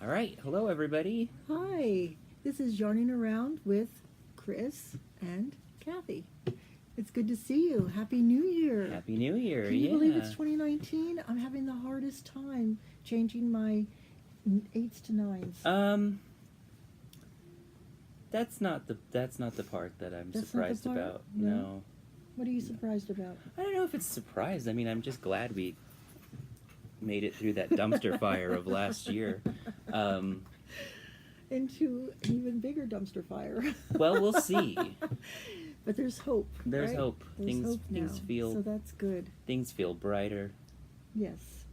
All right. Hello, everybody. Hi, this is Yarning Around with Kris and Kathy. It's good to see you. Happy New Year. Happy New Year. Can you believe it's 2019? I'm having the hardest time changing my 8s to 9s. That's not the part that I'm That's surprised not the part? about. No? No. What are you surprised about? I don't know if it's surprised. I mean, I'm just glad we made it through that dumpster fire of last year. Into an even bigger dumpster fire. Well, we'll see. But there's hope. There's right? hope. There's hope now. Things feel So that's good. things feel brighter. Yes.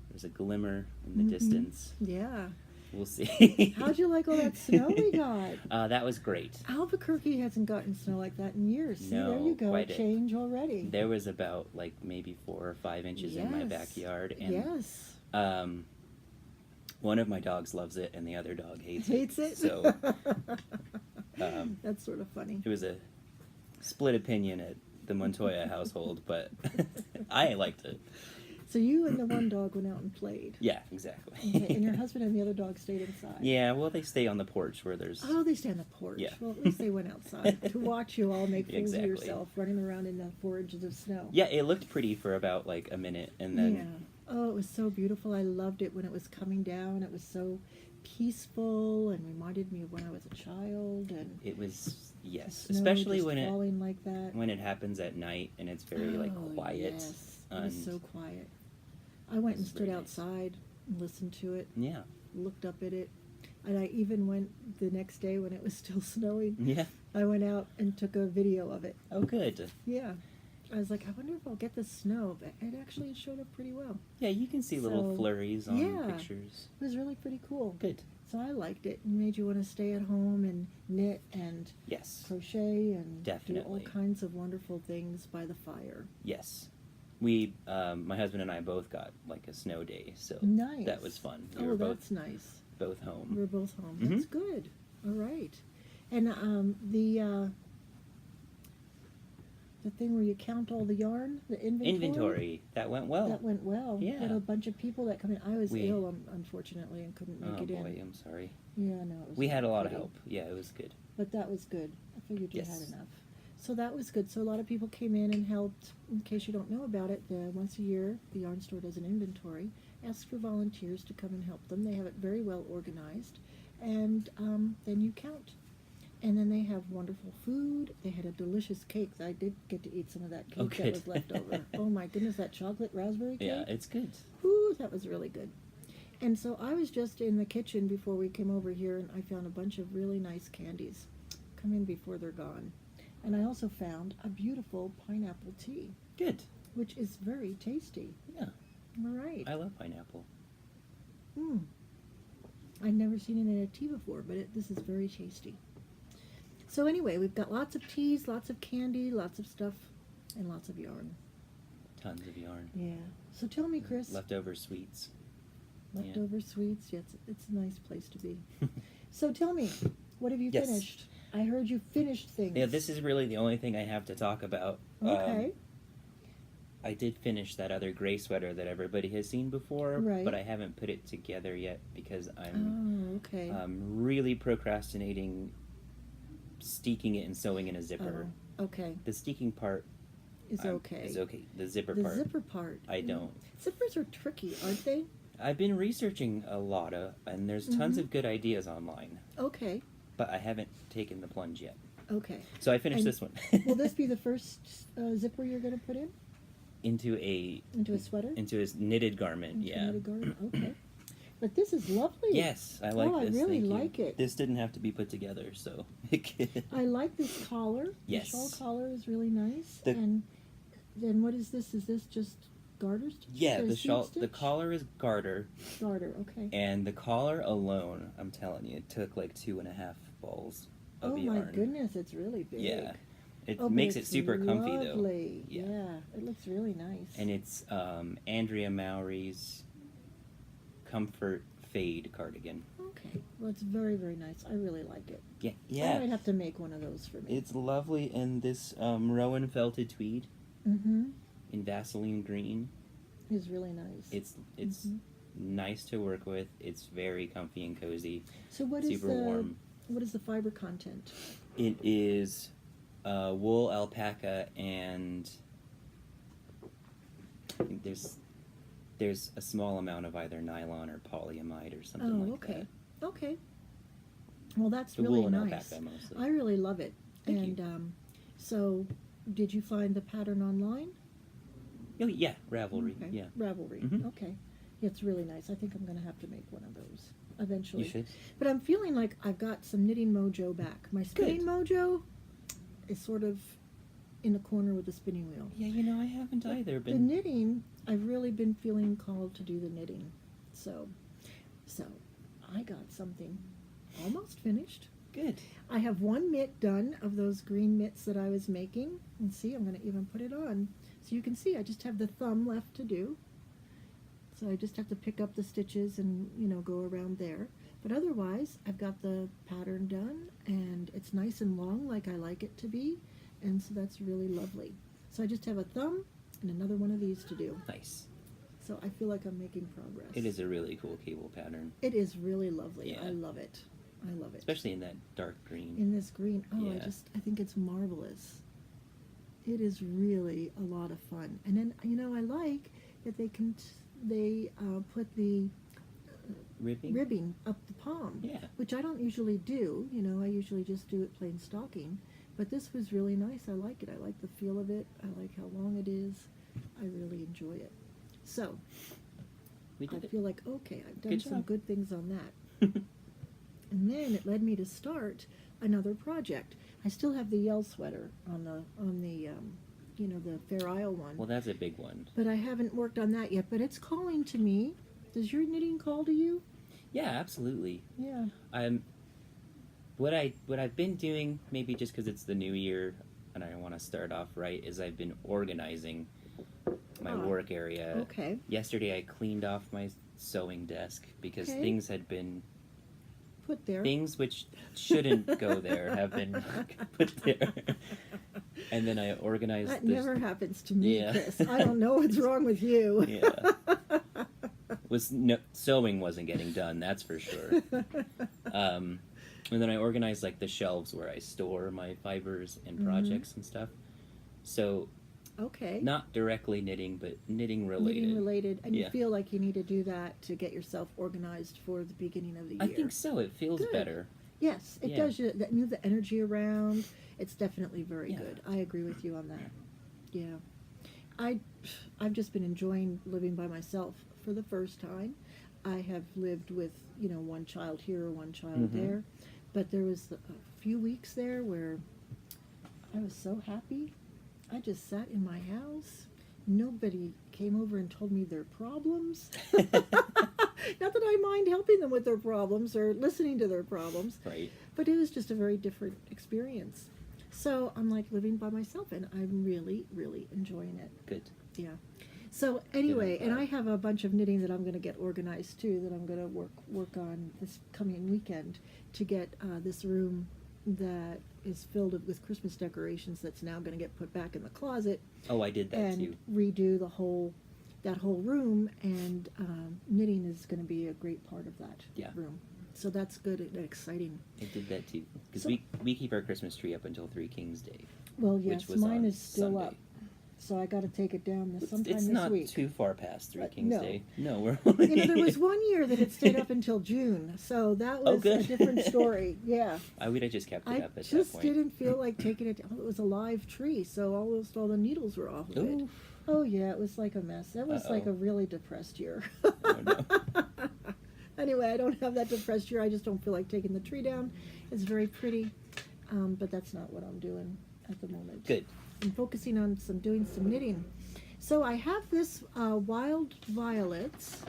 There's a glimmer in the distance. Yeah. We'll see. How'd you like all that snow we got? That was great. Albuquerque hasn't gotten snow like that in years. See, No, there you go. quite Change already. There was about like maybe 4 or 5 inches in my Yes. backyard, and Yes. one of my dogs loves it, and the other dog hates it. So That's sort of funny. it was a split opinion at the Montoya household, but I liked it. So you and the one dog went out and played. Yeah, exactly. Okay, and your husband and the other dog stayed inside. Yeah, well, they stay on the porch where there's... Oh, they stay on the porch. Yeah. Well, at least they went outside to watch you all make fools Exactly. of yourself running around in the 4 inches of snow. Yeah, it looked pretty for about like a minute, and then... Yeah. Oh, it was so beautiful. I loved it when it was coming down. It was so peaceful and reminded me of when I was a child. And It was, yes, the snow especially just when falling like that. it happens at night and it's very like Oh, quiet. Yes, it was And so quiet. I went and It's stood very nice. outside and listened to it, Yeah, looked up at it, and I even went the next day when it was still snowing. yeah. I went out and took a video of it. Oh, good. Yeah. I was like, I wonder if I'll get the snow, but it actually showed up pretty well. Yeah, you can see little So, flurries on yeah. pictures. It was really pretty cool. Good. So I liked it. It made you want to stay at home and knit and Yes. crochet and Definitely. do all kinds of wonderful things by the fire. Yes. We, my husband and I both got like a snow day, so Nice. that was fun. We Oh, were that's nice. both home. We're both home. Mhm. That's good. All right. And the thing where you count all the yarn, the Inventory. That went well. That went well. Yeah. Had a bunch of people that come in. I was We- ill, unfortunately, and couldn't make Oh it boy, in. I'm sorry. Yeah, no, it was. We had a lot of pretty. help. Yeah, it was good. But that was good. I figured you Yes. had enough. So that was good. So a lot of people came in and helped. In case you don't know about it, once a year, the yarn store does an inventory, asks for volunteers to come and help them. They have it very well organized. And then you count. And then they have wonderful food. They had a delicious cake. I did get to eat some of that cake Oh, that good. was left over. Oh my goodness, that chocolate raspberry cake. Yeah, it's good. Whew, that was really good. And so I was just in the kitchen before we came over here, and I found a bunch of really nice candies. Come in before they're gone. And I also found a beautiful pineapple tea, Good. which is very tasty. Yeah, All right. I love pineapple. Mm. I've never seen it in a tea before, but this is very tasty. So anyway, we've got lots of teas, lots of candy, lots of stuff, and lots of yarn. Tons of yarn. Yeah. So tell me, Kris. Leftover sweets. Leftover sweets. Yeah, it's a nice place to be. So tell me, what have you Yes. finished? I heard you finished things. Yeah, this is really the only thing I have to talk about. Okay. I did finish that other gray sweater that everybody has seen before, Right. but I haven't put it together yet because I'm Oh, okay. really procrastinating steeking it and sewing in a zipper. Oh, okay. The steeking part Is okay. is okay. The zipper The part, zipper part. I don't. Zippers are tricky, aren't they? I've been researching a lot and there's tons Mhm. of good ideas online, Okay. but I haven't taken the plunge yet. Okay. So I finished And this one. Will this be the first zipper you're going to put in? into a sweater? into a knitted garment, Into yeah. knitted garment? Okay. But this is lovely. Yes, I like Oh, I this. really Thank you. like it. This didn't have to be put together, so. I like this collar. Yes. The shawl collar is really nice. The- And then what is this? Is this just garter stitch? Yeah, or the seam shawl, the stitch? collar is garter, Garter, okay. and the collar alone, I'm telling you, it took like 2.5 balls of Oh yarn. my goodness, it's really big. Yeah, it Oh, but makes it it's super comfy though. lovely. Yeah. Yeah, it looks really nice. And it's Andrea Mowry's Comfort Fade cardigan. Okay, well, it's very, very nice. I really like it. Yeah, I yeah. might have to make one of those for me. It's lovely in this Rowan felted tweed Mm-hmm. in Vaseline green. It's really nice. It's Mhm. nice to work with. It's very comfy and cozy. So what is Super the warm. what is the fiber content? It is wool, alpaca, and I think there's a small amount of either nylon or polyamide or something like okay. that. Okay. Well, that's The really wool and nice. alpaca mostly. I really love it. Thank you. And so, did you find the pattern online? Oh, yeah, Ravelry. Okay. Yeah. Ravelry. Mhm. Okay. Yeah, it's really nice. I think I'm going to have to make one of those eventually. You should. But I'm feeling like I've got some knitting mojo back. My spinning mojo is sort of in the corner with the spinning wheel. Yeah, I haven't either The been. knitting, I've really been feeling called to do the knitting. So I got something almost finished. Good. I have one mitt done of those green mitts that I was making. And see, I'm going to even put it on. So you can see I just have the thumb left to do. So I just have to pick up the stitches and, go around there. But otherwise, I've got the pattern done, and it's nice and long like I like it to be. And so that's really lovely. So I just have a thumb and another one of these to do. Nice. So I feel like I'm making progress. It is a really cool cable pattern. It is really lovely. Yeah. I love it. I love it. Especially in that dark green. In this green. Oh, Yeah. I think it's marvelous. It is really a lot of fun. And then, I like that they put the ribbing up the palm. Yeah. Which I don't usually do. I usually just do it plain stocking. But this was really nice. I like it. I like the feel of it. I like how long it is. I really enjoy it. So, We I did it. feel like, okay, I've done Good some job. good things on that. And then it led me to start another project. I still have the Yell sweater on the the Fair Isle one. Well, that's a big one. But I haven't worked on that yet. But it's calling to me. Does your knitting call to you? Yeah, absolutely. Yeah. What I've been doing, maybe just because it's the new year and I want to start off right, is I've been organizing my work area. Okay. Yesterday I cleaned off my sewing desk because Okay. things had been Put there. things which shouldn't go there have been put there. And then I organized That this. never happens to me, Yeah. Kris. I don't know what's wrong with you. Yeah. Sewing wasn't getting done, that's for sure. And then I organized like the shelves where I store my fibers and projects and stuff. So Okay. not directly knitting, but knitting related. Knitting related, and Yeah. you feel like you need to do that to get yourself organized for the beginning of the year. I think so. It feels Good. better. Yes, it Yeah. does. Move the energy around. It's definitely very Yeah. good. I agree with you on that. Yeah, I've just been enjoying living by myself for the first time. I have lived with one child here or one child there, but there was a few weeks there where I was so happy. I just sat in my house. Nobody came over and told me their problems. Not that I mind helping them with their problems or listening to their problems, Right. but it was just a very different experience. So I'm like living by myself, and I'm really, really enjoying it. Good. Yeah. So anyway, Good, I'm and glad. I have a bunch of knitting that I'm going to get organized too. That I'm going to work on this coming weekend to get this room that is filled with Christmas decorations. That's now going to get put back in the closet Oh, I did that and too. redo that whole room. And knitting is going to be a great part of that Yeah. room. So that's good and exciting. I did that too. Because So- we keep our Christmas tree up until Three Kings Day. Well, Which yes, was mine on is still Sunday. up. So I got to take it down sometime It's this not week. too far past Three Kings no. Day. No, we're only... There was one year that it stayed up until June, so that Oh, was a good. different story. Yeah, I would have just kept it I up at that just point. didn't feel like taking it down. It was a live tree, so almost all the needles were off of it. Ooh. Oh yeah, it was like a mess. It was like Uh-oh. a really depressed year. Oh, no. Anyway, I don't have that depressed year. I just don't feel like taking the tree down. It's very pretty, but that's not what I'm doing at the moment. Good. I'm focusing on doing some knitting. So I have this Wild Violets,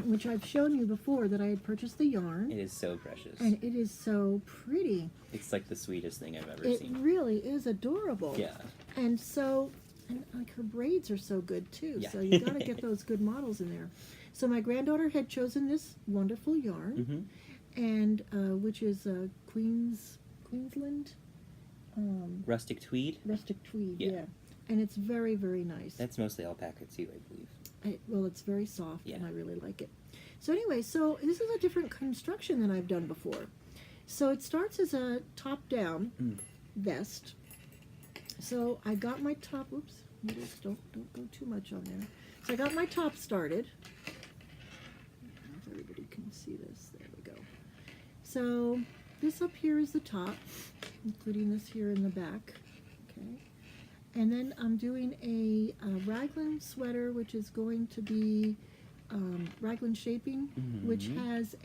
which I've shown you before that I had purchased the yarn, It is so precious. and it is so pretty. It's like the sweetest thing I've ever It seen. really is adorable. Yeah. And so, and like her braids are so good too. Yeah. So you got to get those good models in there. So my granddaughter had chosen this wonderful yarn, and which is Queensland Rustic tweed. rustic tweed. Yeah. Yeah. And it's very, very nice. That's mostly alpaca too, I believe. Well, it's very soft, Yeah. and I really like it. So anyway, so this is a different construction than I've done before. So it starts as a top-down vest. So I got my top. Oops, needles, don't go too much on there. So I got my top started. I don't know if everybody can see this. There we go. So this up here is the top, including this here in the back. Okay. And then I'm doing a raglan sweater, which is going to be raglan shaping, which has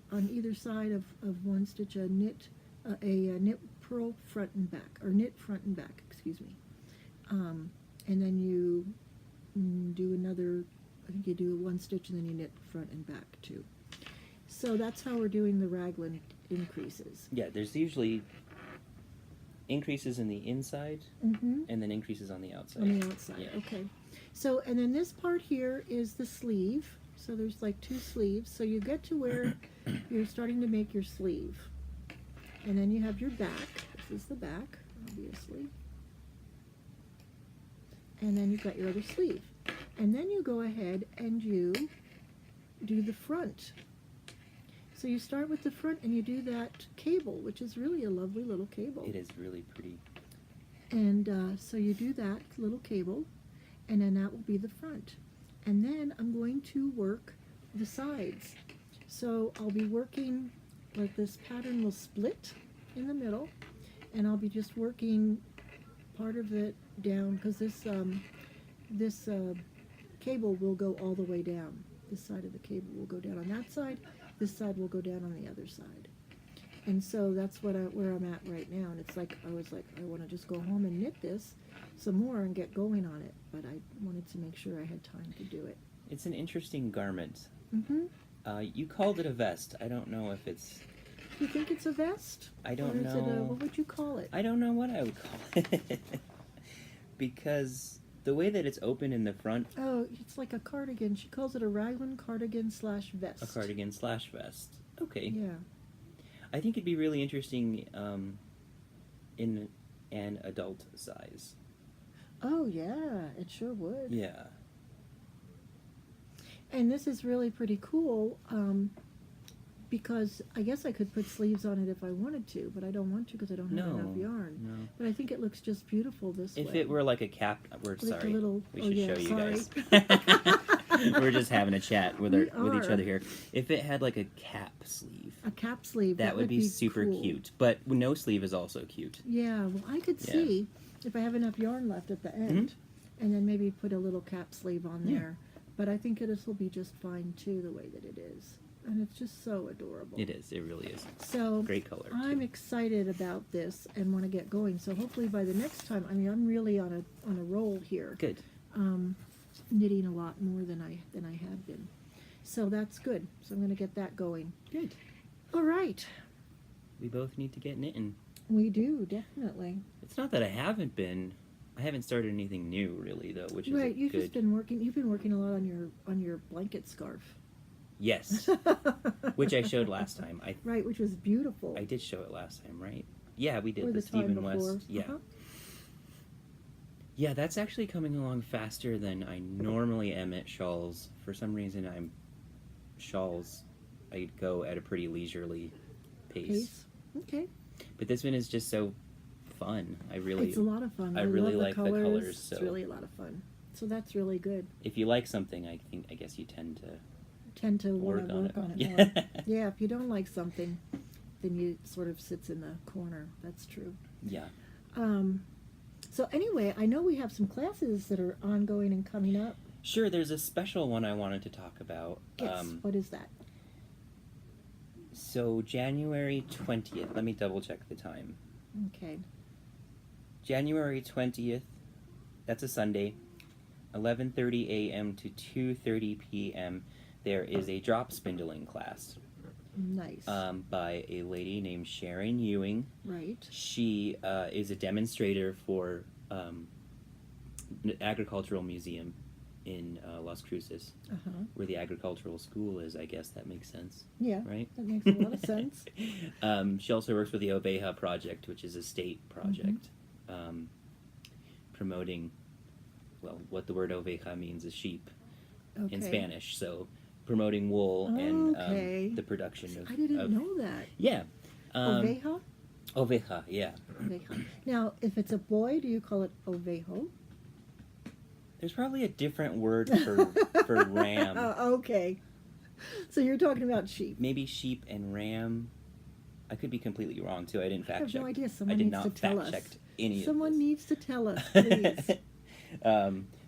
on either side of one stitch a knit purl front and back, or knit front and back, excuse me. And then you do another, I think you do one stitch and then you knit front and back too. So that's how we're doing the raglan increases. Yeah, there's usually increases in the inside and then increases on the outside. On the outside, Yeah. okay. So, and then this part here is the sleeve. So there's like 2 sleeves. So you get to where you're starting to make your sleeve. And then you have your back. This is the back, obviously. And then you've got your other sleeve. And then you go ahead and you do the front. So you start with the front and you do that cable, which is really a lovely little cable. It is really pretty. And so you do that little cable, and then that will be the front. And then I'm going to work the sides. So I'll be working, like this pattern will split in the middle, and I'll be just working part of it down, because this cable will go all the way down. This side of the cable will go down on that side, this side will go down on the other side. And so that's where I'm at right now. And it's like, I was like, I want to just go home and knit this some more and get going on it. But I wanted to make sure I had time to do it. It's an interesting garment. Mm-hmm. You called it a vest. I don't know if it's... You think it's a vest? I don't or is know. It what would you call it? I don't know what I would call it. Because the way that it's open in the front... Oh, it's like a cardigan. She calls it a raglan cardigan / vest. A cardigan / vest. Okay. Yeah. I think it'd be really interesting in an adult size. Oh, yeah, it sure would. Yeah. And this is really pretty cool, because I guess I could put sleeves on it if I wanted to, but I don't want to because I don't have enough yarn. No. But I think it looks just beautiful this way. If it were like a cap... We're Like sorry. a little, We should show you sorry. guys. We're just having a chat with each are. other here. If it had like a cap sleeve, A cap sleeve. that would be super cool. cute. But no sleeve is also cute. Yeah, well, I could Yeah. see if I have enough yarn left at the end, and then maybe put a little cap sleeve on Yeah. there. But I think this will be just fine too, the way that it is. And it's just so adorable. It is. It really is. So Great color. I'm too. excited about this and want to get going. So hopefully by the next time, I mean, I'm really on a roll here. Good. Knitting a lot more than I have been. So that's good. So I'm going to get that going. Good. All right. We both need to get knitting. We do, definitely. It's not that I haven't been. I haven't started anything new really though, which is Right, you've good. just been working. You've been working a lot on your blanket scarf. Yes, which I showed last time. Right, which was beautiful. I did show it last time, right? Yeah, we did Or the the time Stephen before. West. Yeah. Uh-huh. Yeah, that's actually coming along faster than I normally am at shawls. For some reason, I go at a pretty leisurely pace. Okay. But this one is just so fun. It's a lot of fun. I really love like the colors, so- It's really a lot of fun. So that's really good. If you like something, I guess you tend to Tend to want work to on work it. on it Yeah. more. Yeah, if you don't like something, then you sort of sits in the corner. That's true. Yeah. So anyway, I know we have some classes that are ongoing and coming up. Sure, there's a special one I wanted to talk about. Yes. What is that? So January 20th, let me double check the time. Okay. January 20th, that's a Sunday, 11:30 a.m. to 2:30 p.m. There is a drop spindling class Nice. by a lady named Sharon Ewing. Right. She is a demonstrator for the Agricultural Museum in Las Cruces, Uh-huh. where the agricultural school is. I guess that makes sense, Yeah. right? That makes a lot of sense. She also works with the Oveja Project, which is a state project promoting well, what the word oveja means is sheep Okay. in Spanish. So promoting wool and Okay. the production of. I didn't of, know that. Yeah. Oveja? Oveja, yeah. Oveja. Now, if it's a boy, do you call it ovejo? There's probably a different word for ram. Okay. So you're talking about sheep. Maybe sheep and ram. I could be completely wrong too. I didn't I fact have check. no idea. I Someone did needs not to tell fact us. check any Someone of this. needs to tell us, please.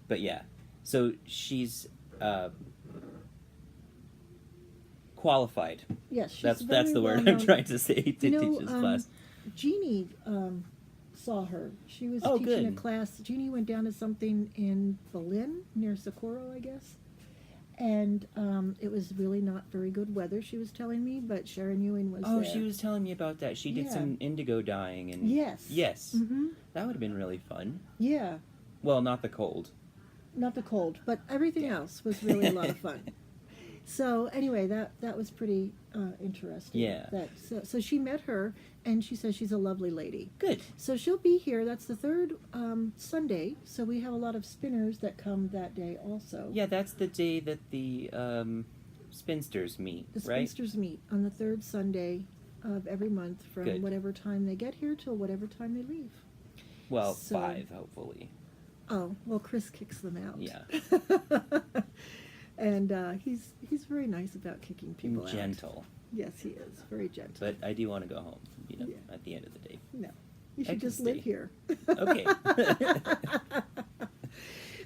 But yeah, so she's qualified. Yes, she's That's very the word I'm well-known. trying to say to You know, teach this class. Jeannie saw her. She was Oh, teaching a good. class. Jeannie went down to something in Berlin, near Socorro, I guess. And it was really not very good weather, she was telling me, but Sharon Ewing was Oh, there. she was telling me about that. She did Yeah. some indigo dyeing and Yes. yes, Mm-hmm. that would have been really fun. Yeah. Well, not the cold. Not the cold, but everything else was really a lot of fun. So anyway, that was pretty interesting. Yeah. So she met her, and she says she's a lovely lady. Good. So she'll be here. That's the third Sunday. So we have a lot of spinners that come that day also. Yeah, that's the day that the spinsters meet, The right? spinsters meet on the third Sunday of every month from Good. whatever time they get here till whatever time they leave. Well, So- 5, hopefully. Oh, well, Kris kicks them out. Yeah. And he's very nice about kicking people out. Gentle. Yes, he is. Very gentle. But I do want to go home, Yeah. at the end of the day. No. You I should can just live stay. here. Okay.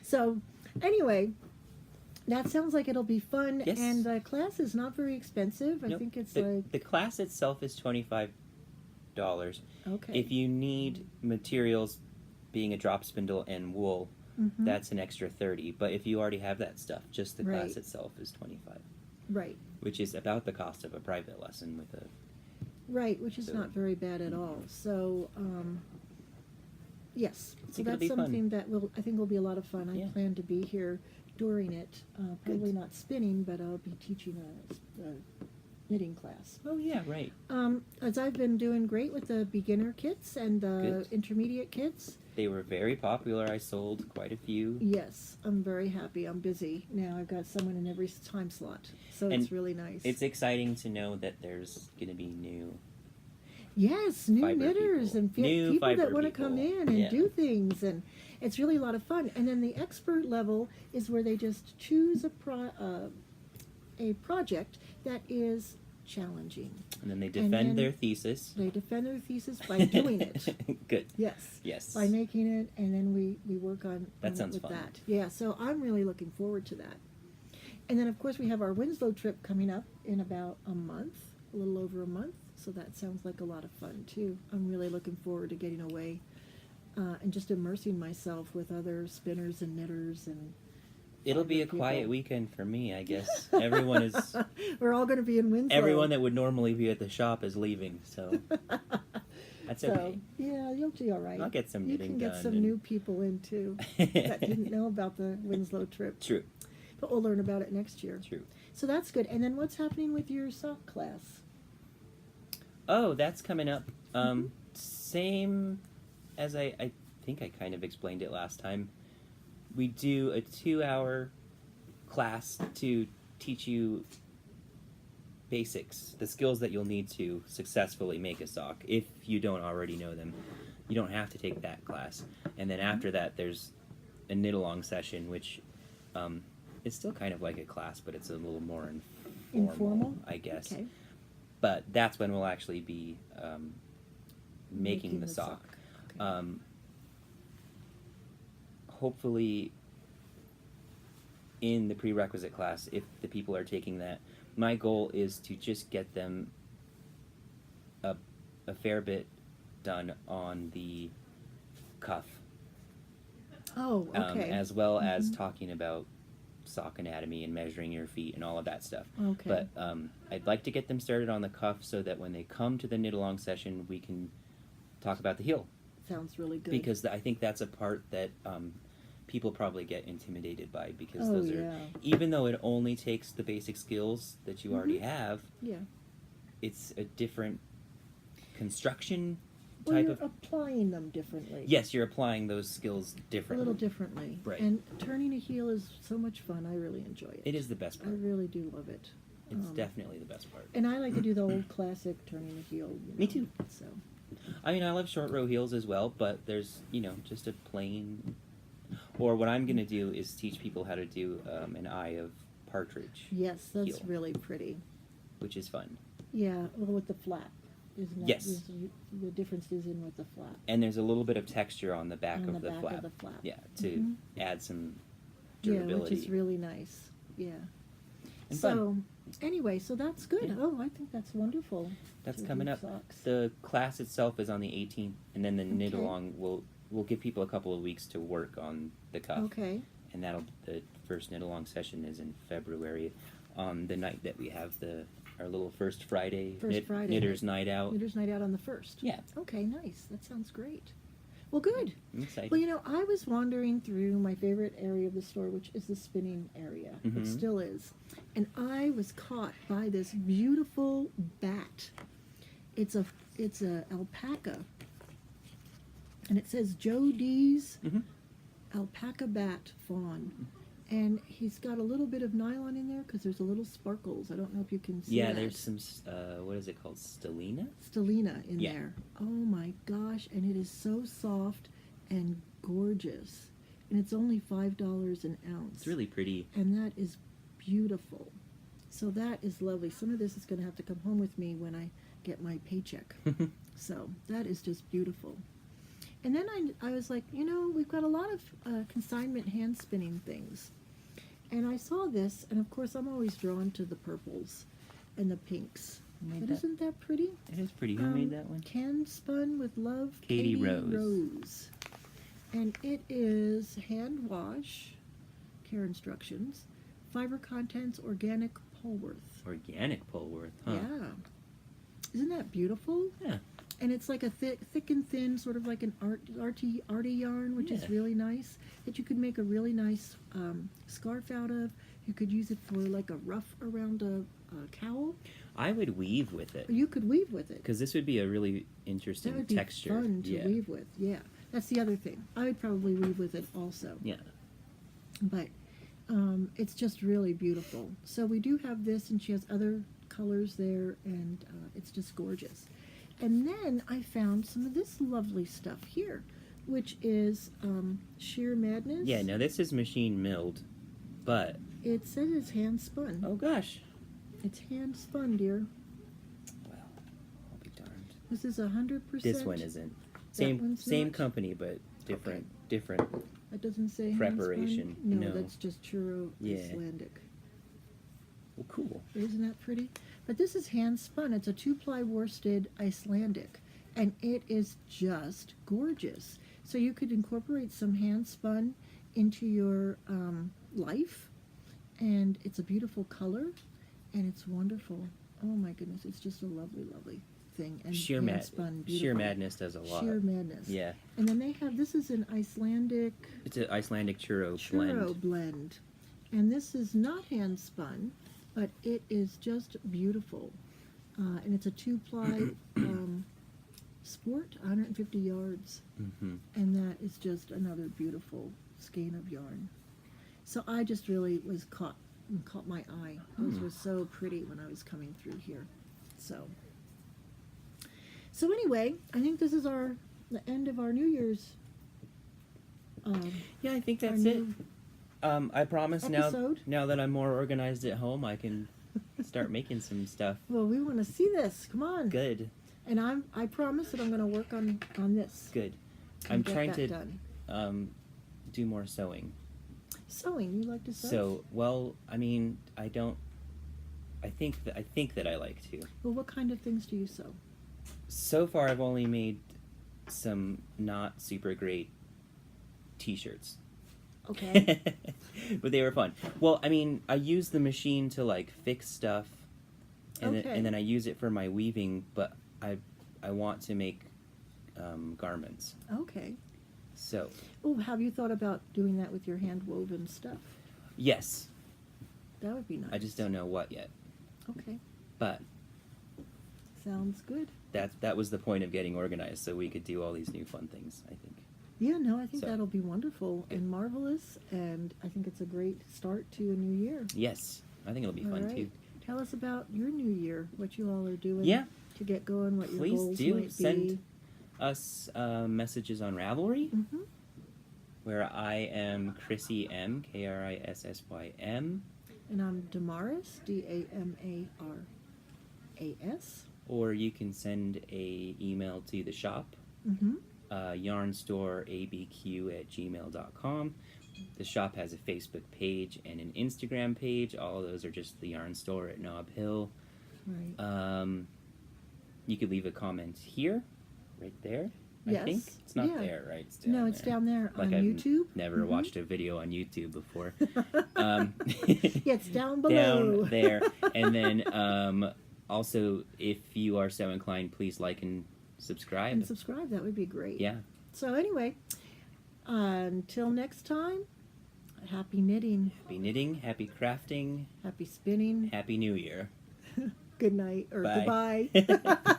So, anyway, that sounds like it'll be fun. Yes. And the class is not very expensive. I Nope. think it's the class itself is $25. okay. If you need materials, being a drop spindle and wool, Mhm. that's an extra 30. But if you already have that stuff, just the class Right. itself is 25, Right. which is about the cost of a private lesson with a. Right, which is So- not very bad at all. So, yes. I So think it'll that's be fun. something that I think will be a lot of fun. I Yeah. plan to be here during it. Probably Good. not spinning, but I'll be teaching a knitting class. Oh yeah, right. As I've been doing great with the beginner kits and the Good. intermediate kits. They were very popular. I sold quite a few. Yes, I'm very happy. I'm busy now. I've got someone in every time slot, so And it's really nice. It's exciting to know that there's going to be new. Yes, new fiber knitters people. and New people that fiber want to come people. in and Yeah. do things, and it's really a lot of fun. And then the expert level is where they just choose a project that is challenging. And then they And defend then their thesis. They defend their thesis by doing it. Good. Yes. Yes. By making it, and then we work on That it sounds with fun. that. Yeah, so I'm really looking forward to that. And then, of course, we have our Winslow trip coming up in about a month, a little over a month. So that sounds like a lot of fun, too. I'm really looking forward to getting away and just immersing myself with other spinners and knitters. And It'll be a fiber quiet people. weekend for me, I guess. Everyone is. We're all going to be in Winslow. Everyone that would normally be at the shop is leaving, so that's So, okay. yeah, you'll be all right. I'll get some You knitting can get done some and- new people in, too, that didn't know about the Winslow trip. True. But we'll learn about it next year. True. So that's good. And then what's happening with your sock class? Oh, that's coming up. Same as I think I kind of explained it last time. We do a 2-hour class to teach you basics, the skills that you'll need to successfully make a sock. If you don't already know them, you don't have to take that class. And then after that, there's a knit-along session, which is still kind of like a class, but it's a little more informal, I guess. Okay. But that's when we'll actually be making the sock. Okay. Hopefully, in the prerequisite class, if the people are taking that, my goal is to just get them a fair bit done on the cuff, Oh, okay. as well as talking about sock anatomy and measuring your feet and all of that stuff. Okay. But I'd like to get them started on the cuff so that when they come to the knit-along session, we can talk about the heel. Sounds really good. Because I think that's a part that people probably get intimidated by, because Oh, those yeah. are, even though it only takes the basic skills that you already have, Yeah. it's a different construction Well, type you're of. applying them differently. Yes, you're applying those skills A differently. little differently. Right. And turning a heel is so much fun. I really enjoy it. It is the best I part. really do love it. It's definitely the best part. And I like to do the old classic turning a heel. Me too. So. I mean, I love short row heels as well, but there's, just a plain. Or what I'm going to do is teach people how to do an eye of partridge, Yes, that's heel. really pretty. Which is fun. Yeah, well, with the flap. Isn't that, Yes. The difference is in with the flap. And there's a little bit of texture on the back On of the the back flap. of the flap. Yeah, to Mhm. add some Yeah, durability. which is really nice. Yeah. And so, fun. anyway, so that's good. Yeah. Oh, I think that's wonderful. That's to coming do up. socks. The class itself is on the 18th, and then the knit Okay. along will give people a couple of weeks to work on the cuff. Okay. And the first knit along session is in February, on the night that we have our little first Friday, Friday. knitters night out. Knitters Night Out on the 1st. Yeah, Okay, nice. That sounds great. Well, good. I'm excited. Well, I was wandering through my favorite area of the store, which is the spinning area. It Mhm. still is. And I was caught by this beautiful bat. It's a alpaca. And it says Joe D's Mhm. alpaca bat fawn. And he's got a little bit of nylon in there because there's a little sparkles. I don't know if you can see Yeah, that. there's some what is it called, stellina? Stellina in Yeah. there. Oh my gosh, and it is so soft and gorgeous. And it's only $5 an ounce. It's really pretty. And that is beautiful. So that is lovely. Some of this is going to have to come home with me when I get my paycheck. So that is just beautiful. And then I was like, we've got a lot of consignment hand spinning things. And I saw this, and of course I'm always drawn to the purples and the pinks. But isn't that pretty? It is pretty. Who made that one? Can Spun with Love, Katie Rose. Rose. And it is hand wash, care instructions, fiber contents, organic Polworth. Organic Polworth, huh? Yeah. Isn't that beautiful? Yeah. And it's like a thick and thin, sort of like an arty yarn, which is Yeah. really nice. That you could make a really nice scarf out of. You could use it for like a ruff around a cowl. I would weave with it. Or you could weave with it. Because this would be a really interesting That would be texture. fun to yeah. weave with. Yeah, that's the other thing. I would probably weave with it also. Yeah. But it's just really beautiful. So we do have this, and she has other colors there, and it's just gorgeous. And then I found some of this lovely stuff here, which is Sheer Madness. Yeah, now this is machine milled, but It says it's hand spun. oh gosh. It's hand spun, dear. Well, I'll be darned. This is 100%. This one isn't. That one's Same not? company, but different. That doesn't say hand Preparation. spun? No, No. that's just churro Yeah. Icelandic. Well, cool. Isn't that pretty? But this is hand spun. It's a 2-ply worsted Icelandic, and it is just gorgeous. So you could incorporate some hand spun into your life, and it's a beautiful color, and it's wonderful. Oh my goodness, it's just a lovely, lovely thing. And Sheer hand spun, beautiful. Sheer Madness does a lot. Sheer Madness. Yeah. And then they have, this is an Icelandic It's an Icelandic churro churro blend. And this is not hand spun, but it is just beautiful. And it's a 2-ply sport, 150 yards. Mm-hmm. And that is just another beautiful skein of yarn. So I just really was caught my eye. Those were so pretty when I was coming through here. So anyway, I think this is the end of our New Year's. Yeah, I think our that's it. new I promise episode. now that I'm more organized at home, I can start making some stuff. Well, we want to see this. Come on. Good. And I promise that I'm going to work on this. Good. and I'm get trying that to done. do more sewing. Sewing. You like to sew? So, well, I mean, I don't. I think that I like to. Well, what kind of things do you sew? So far, I've only made some not super great T-shirts. Okay. But they were fun. Well, I mean, I use the machine to like fix stuff, and Okay. then I use it for my weaving. But I want to make garments. Okay. So Oh, have you thought about doing that with your hand woven stuff? yes, That would be nice. I just don't know what yet. Okay. But Sounds good. that was the point of getting organized, so we could do all these new fun things, I think. Yeah, no, I think So- that'll be wonderful Good. and marvelous, and I think it's a great start to a new year. Yes, I think it'll be All fun right. too. Tell us about your new year, what you all are doing Yeah. to get going, what your Please goals do might send be. us messages on Ravelry, Mm-hmm. where I am Chrissy M, KRISSYM, And I'm Damaris, Damaras. or you can send a email to the shop, Mm-hmm. yarnstoreabq@gmail.com. The shop has a Facebook page and an Instagram page. All of those are just the Yarn Store at Nob Hill. Right. You could leave a comment here, right there. I Yes. think it's not Yeah. there, right? It's down No, it's there. down there Like on I've YouTube. Never Mhm. watched a video on YouTube before. Yeah, it's down below. Down there, and then also, if you are so inclined, please like and subscribe. And subscribe, that would be great. Yeah. So anyway, until next time, happy knitting, Happy knitting, happy crafting, happy spinning, happy New Year. good night, or Bye. goodbye.